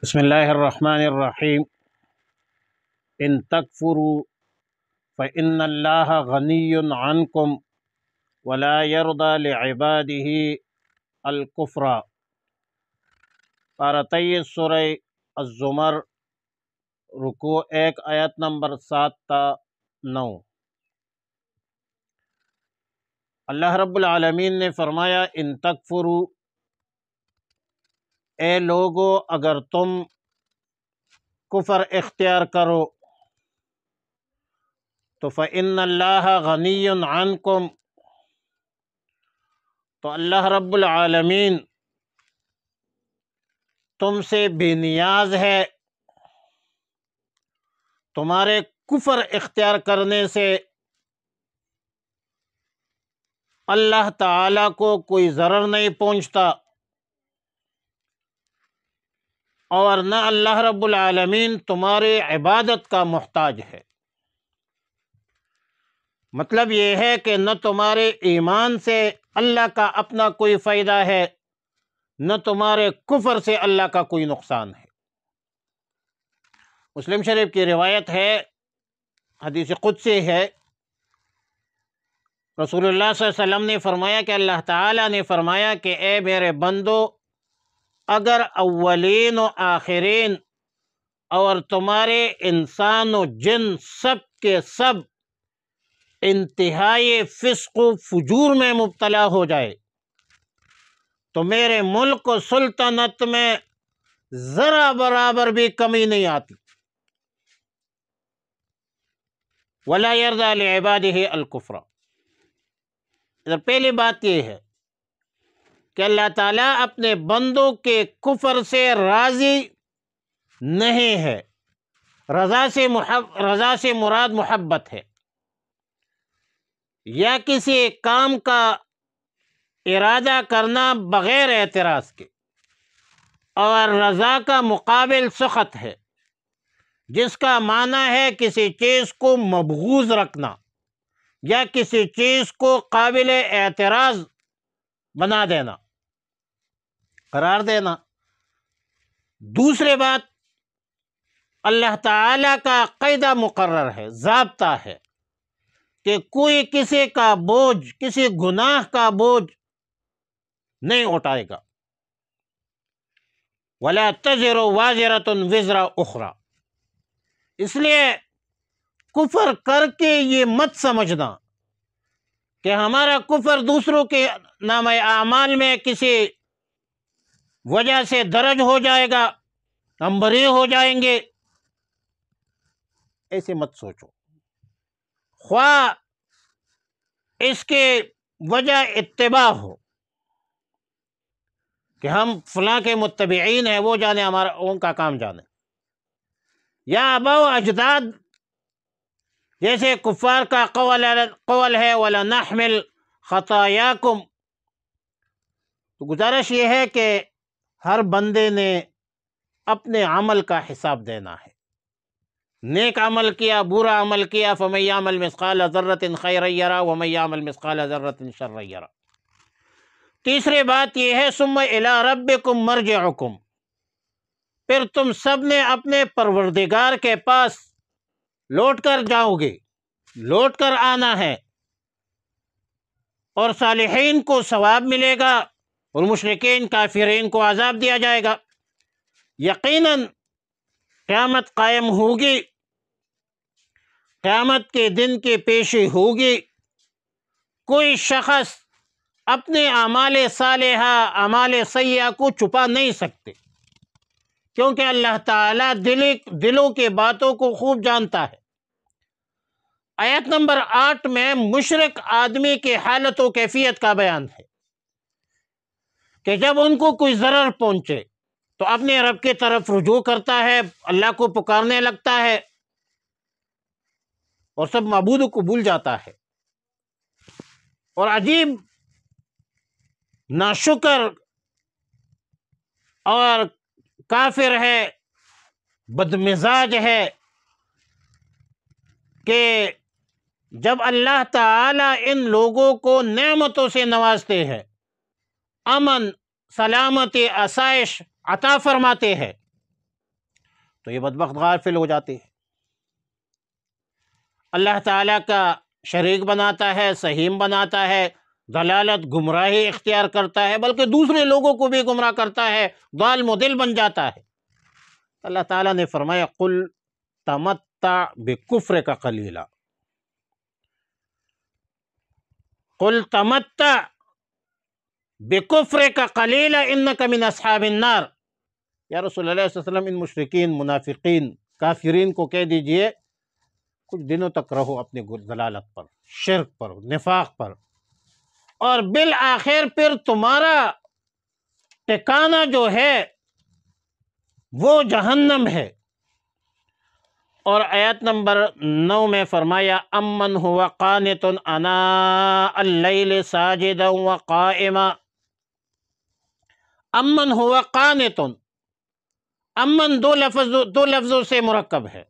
بسم اللہ الرحمن الرحیم۔ ان تکفروا فإن اللہ غنی عنکم ولا یرضی لعبادہ الکفر۔ پارہ 23 سورہ الزمر، رکوع 1 آیت نمبر 7 تا 9۔ اللہ رب العالمین نے فرمایا ان تکفروا، اے لوگو اگر تم کفر اختیار کرو تو فإن اللہ غنی عنکم، تو اللہ رب العالمین تم سے بے نیاز ہے تمہارے کفر اختیار کرنے سے۔ اللہ تعالیٰ کو کوئی ضرر نہیں پہنچتا اور نہ اللہ رب العالمین تمہاری عبادت کا محتاج ہے۔ مطلب یہ ہے کہ نہ تمہارے ایمان سے اللہ کا اپنا کوئی فائدہ ہے، نہ تمہارے کفر سے اللہ کا کوئی نقصان ہے۔ مسلم شریف کی روایت ہے، حدیث قدسی ہے، رسول اللہ صلی اللہ علیہ وسلم نے فرمایا کہ اللہ تعالیٰ نے فرمایا کہ اے میرے بندو، اگر اولین و آخرین اور تمہارے انسان و جن سب کے سب انتہائی فسق و فجور میں مبتلا ہو جائے تو میرے ملک و سلطنت میں ذرا برابر بھی کمی نہیں آتی۔ وَلَا يَرْضَى لِعِبَادِهِ الْكُفْرَ۔ ادھر پہلی بات یہ ہے کہ اللہ تعالیٰ اپنے بندوں کے کفر سے راضی نہیں ہے۔ رضا سے مراد محبت ہے، یا کسی کام کا ارادہ کرنا بغیر اعتراض کے، اور رضا کا مقابل سخط ہے، جس کا معنی ہے کسی چیز کو مبغوض رکھنا یا کسی چیز کو قابل اعتراض بنا دینا، قرار دینا۔ دوسری بات، اللہ تعالیٰ کا قاعدہ مقرر ہے، ضابطہ ہے کہ کوئی کسی کا بوجھ، کسی گناہ کا بوجھ نہیں اٹھائے گا۔ وَلَا تَزِرُ وَازِرَةٌ وِزْرَ أُخْرَى۔ اس لیے کفر کر کے یہ مت سمجھنا کہ ہمارا کفر دوسروں کے نام اعمال میں کسی وجہ سے درج ہو جائے گا، ہم بری ہو جائیں گے، ایسے مت سوچو۔ خواہ اس کے وجہ اتباع ہو کہ ہم فلاں کے متبعین ہیں، وہ جانے، ہمارا ان کا کام جانے، یا آباء و اجداد جیسے کفار کا قول ہے وَلَنَحْمِلْ خَطَايَاكُمْ۔ تو گزارش یہ ہے کہ ہر بندے نے اپنے عمل کا حساب دینا ہے۔ نیک عمل کیا، برا عمل کیا، فَمَن يَعْمَلْ مِثْقَالَ ذَرَّةٍ خَيْرًا يَرَهُ وَمَن يَعْمَلْ مِثْقَالَ ذَرَّةٍ شَرًّا يَرَهُ۔ تیسری بات یہ ہے ثُمَّ إِلَىٰ رَبِّكُمْ مَرْجِعُكُمْ، پھر تم سب نے اپنے پروردگار کے پاس لوٹ کر جاؤ گے، لوٹ کر آنا ہے، اور صالحین کو ثواب ملے گا اور مشرکین کافرین کو عذاب دیا جائے گا۔ یقیناً قیامت قائم ہوگی، قیامت کے دن کی پیشی ہوگی۔ کوئی شخص اپنے اعمال صالحہ اعمال سیئہ کو چھپا نہیں سکتے، کیونکہ اللہ تعالیٰ دلوں کی باتوں کو خوب جانتا ہے۔ آیت نمبر 8 میں مشرک آدمی کی حالت و کیفیت کا بیان ہے کہ جب ان کو کوئی ضرر پہنچے تو اپنے رب کی طرف رجوع کرتا ہے، اللہ کو پکارنے لگتا ہے اور سب معبودوں کو بھول جاتا ہے، اور عجیب ناشکر اور کافر ہے، بدمزاج ہے کہ جب اللہ تعالیٰ ان لوگوں کو نعمتوں سے نوازتے ہیں، امن، سلامتی، آسائش عطا فرماتے ہیں، تو یہ بدبخت غافل ہو جاتے ہیں، اللہ تعالیٰ کا شریک بناتا ہے، سہیم بناتا ہے، ضلالت گمراہی اختیار کرتا ہے، بلکہ دوسرے لوگوں کو بھی گمراہ کرتا ہے، ضال مضل بن جاتا ہے۔ اللہ تعالیٰ نے فرمایا قل تمتع بکفرک قلیلا، قل تمتع بکفرک قلیلا انک من اصحاب النار۔ یا رسول اللہ صلی اللہ علیہ وسلم ان مشرکین، منافقین، کافرین کو کہہ دیجئے کچھ دنوں تک رہو اپنے ضلالت پر، شرک پر، نفاق پر، اور بالآخر پھر تمہارا ٹھکانہ جو ہے وہ جہنم ہے۔ اور آیت نمبر 9 میں فرمایا امن هو قانت آناء اللیل ساجدا وقائما، امن هو قانت، امن دو لفظوں سے مرکب ہے،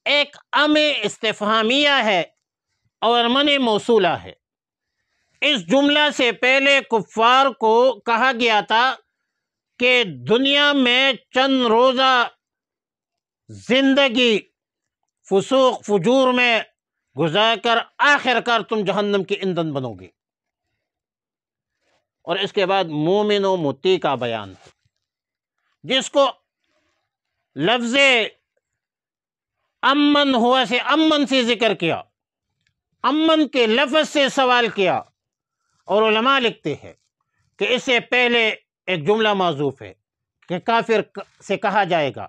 ایک ام استفہامیہ ہے اور من موصولہ ہے۔ اس جملہ سے پہلے کفار کو کہا گیا تھا کہ دنیا میں چند روزہ زندگی فسوق فجور میں گزار کر آخر کار تم جہنم کے ایندھن بنو گے، اور اس کے بعد مومن و مطیع کا بیان ہے، جس کو لفظ امن ہوا سے امن سے ذکر کیا، امن کے لفظ سے سوال کیا، اور علماء لکھتے ہیں کہ اس سے پہلے ایک جملہ معذوف ہے کہ کافر سے کہا جائے گا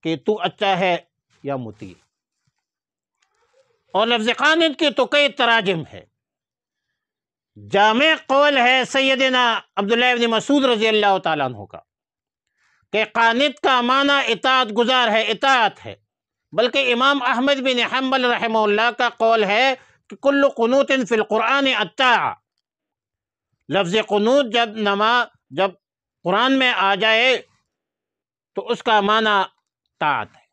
کہ تو اچھا ہے یا مطیع، اور لفظ قانت کے تو کئی تراجم ہے۔ جامع قول ہے سیدنا عبداللہ ابن مسعود رضی اللہ تعالیٰ عنہ کا کہ قانت کا معنی اطاعت گزار ہے، اطاعت ہے، بلکہ امام احمد بن حنبل رحمہ اللہ کا قول ہے کہ کل قنوت فی القرآن الطاعہ، لفظ قنوت جب قرآن میں آ جائے تو اس کا معنی طاعت ہے،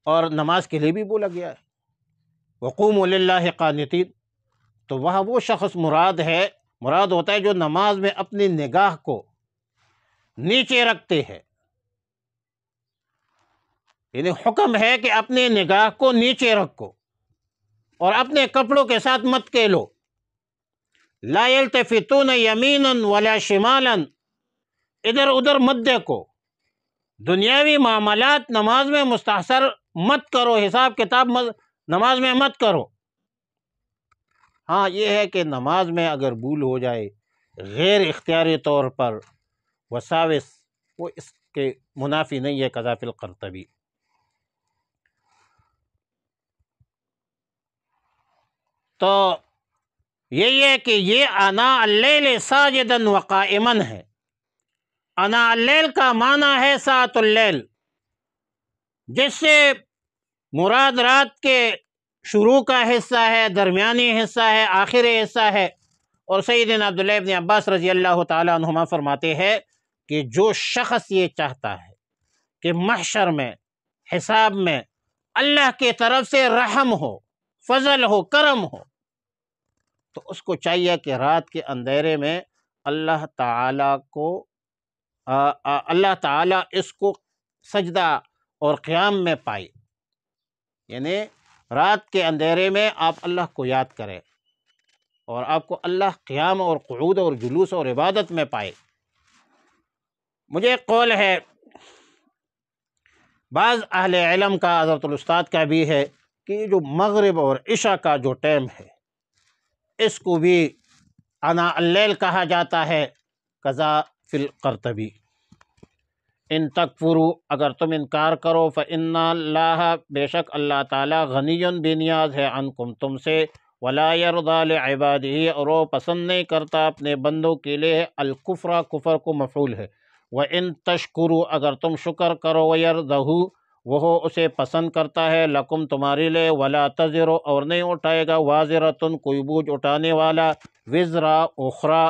اور نماز کے لیے بھی بولا گیا ہے وقوموا للہ قانتین، تو وہاں وہ شخص مراد ہوتا ہے جو نماز میں اپنی نگاہ کو نیچے رکھتے ہیں، یعنی حکم ہے کہ اپنی نگاہ کو نیچے رکھو اور اپنے کپڑوں کے ساتھ مت کھیلو، لا یلتفتون یمینا ولا شمالا، ادھر ادھر مت دیکھو، دنیاوی معاملات نماز میں مستحضر مت کرو، حساب کتاب نماز میں مت کرو۔ ہاں یہ ہے کہ نماز میں اگر بھول ہو جائے غیر اختیاری طور پر وساوس، وہ اس کے منافی نہیں ہے، قذا فی القرطبی۔ تو یہی ہے کہ یہ آناء اللیل ساجدا وقائما ہے۔ آناء اللیل کا معنی ہے ساعۃ اللیل، جس سے مراد رات کے شروع کا حصہ ہے، درمیانی حصہ ہے، آخری حصہ ہے۔ اور سیدنا عبداللہ ابن عباس رضی اللہ تعالیٰ عنہما فرماتے ہیں کہ جو شخص یہ چاہتا ہے کہ محشر میں، حساب میں اللہ کی طرف سے رحم ہو، فضل ہو، کرم ہو، تو اس کو چاہیے کہ رات کے اندھیرے میں اللہ تعالیٰ اس کو سجدہ اور قیام میں پائے، یعنی رات کے اندھیرے میں آپ اللہ کو یاد کریں اور آپ کو اللہ قیام اور قعود اور جلوس اور عبادت میں پائے۔ مجھے ایک قول ہے، بعض اہل علم کا، حضرت الاستاد کا بھی ہے، کہ یہ جو مغرب اور عشاء کا جو ٹائم ہے اس کو بھی آناء اللیل کہا جاتا ہے، قذا فی القرطبی۔ ان تکفروا، اگر تم انکار کرو، فإن اللہ، بے شک اللہ تعالیٰ، غنی بے نیاز ہے، عنکم تم سے، ولا یرضی لعبادہ، اور وہ پسند نہیں کرتا اپنے بندوں کے لیے الکفر، کفر کو مفعول ہے، وإن تشکروا، اگر تم شکر کرو، ویرضہ، وہ اسے پسند کرتا ہے، لکم تمہارے لیے، ولا تزر، اور نہیں اٹھائے گا، وازرۃ، کوئی بوجھ اٹھانے والا، وزر اخری،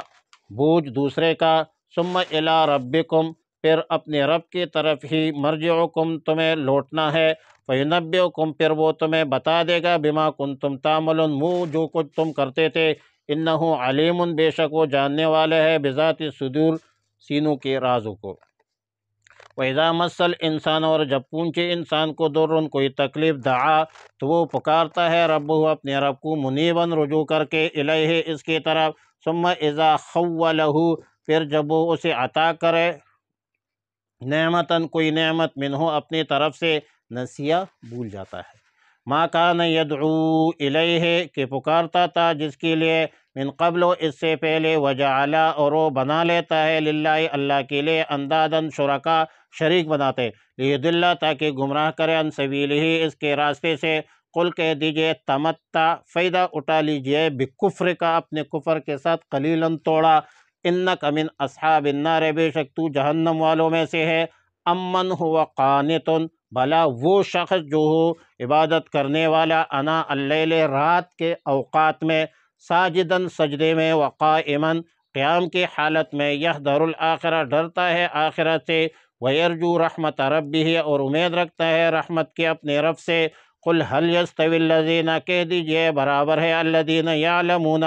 بوجھ دوسرے کا، ثم الی ربکم، پھر اپنے رب کی طرف ہی، مرجعکم، تمہیں لوٹنا ہے، فینبئکم، پھر وہ تمہیں بتا دے گا، بما کنتم تعملون، وہ جو کچھ تم کرتے تھے، انہ علیم، بے شک وہ جاننے والا ہے، بذات الصدور، سینوں کے رازوں کو۔ وَإِذَا مَسَّ الْإِنسَانَ اور جب پہنچے انسان کو ضرر کوئی تکلیف دعا تو وہ پکارتا ہے ربہ اپنے رب کو منیباً رجوع کر کے الیہ اس کی طرف ثم اذا خولہ پھر جب وہ اسے عطا کرے نعمتاً کوئی نعمت منہ اپنی طرف سے نسیہ بھول جاتا ہے ما کان یدعو الیہ کہ پکارتا تھا جس کے لیے من قبل اس سے پہلے وجعلا اور وہ بنا لیتا ہے للہ اللہ کے لیے انداداً شرکا شریک بناتے لیضل تاکہ گمراہ کرے عن سبیلہ اس کے راستے سے قل کہہ دیجئے تمتع فائدہ اٹھا لیجئے بکفر کا اپنے کفر کے ساتھ قلیلاً توڑا انک من اصحاب النار بے شک تو جہنم والوں میں سے ہے امن ہوا قانتن بھلا وہ شخص جو ہو عبادت کرنے والا انا اللیل رات کے اوقات میں ساجداً سجدے میں وقائماً قیام کی حالت میں یحذر الآخرہ ڈرتا ہے آخرت سے ویرجو رحمت ربہ اور امید رکھتا ہے رحمت کے اپنے رب سے قل هل یستوی الذین کہہ دیجئے برابر ہے الذین یعلمون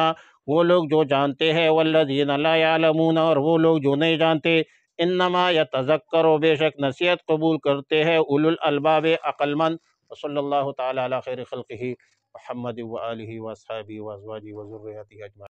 وہ لوگ جو جانتے ہیں والذین لا یعلمون اور وہ لوگ جو نہیں جانتے انما یتذکر بے شک نصیحت قبول کرتے ہیں اولو الالباب عقل مند وصلی اللہ تعالی علی خیر خلقہ محمد وآلہ واصحابہ وازواجہ وذریتہ اجمعین